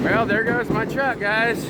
Well, there goes my truck, guys.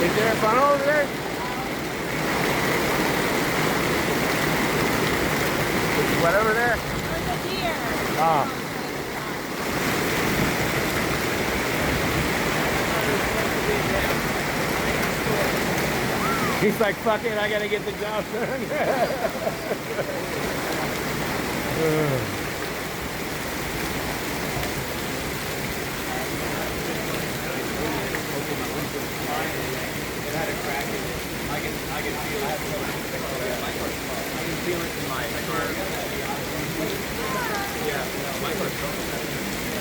Is there a funnel over there? What over there? There's a deer. Ah. He's like, fuck it, I gotta get the job done. It had a crack in it. I can feel it. I can feel it in my car. Yeah, my car's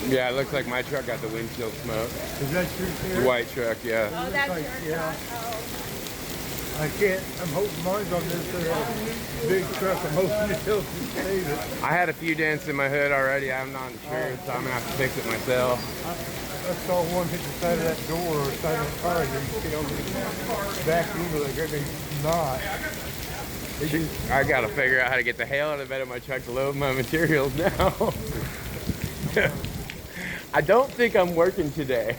Yeah, it looks like my truck got the windshield smoke. Is that your The car? white truck, yeah. Oh, that's Like, your yeah. truck. Oh. I can't, I'm hoping mine's on this big truck. I'm hoping it helps me save it. I had a few dents in my hood already. I'm not insured, so I'm gonna have to fix it myself. I saw one hit the side of that door or side of the car and then get over the back window like everything's not. I gotta figure out how to get the hell out of the bed of my truck to load my materials now. I don't think I'm working today.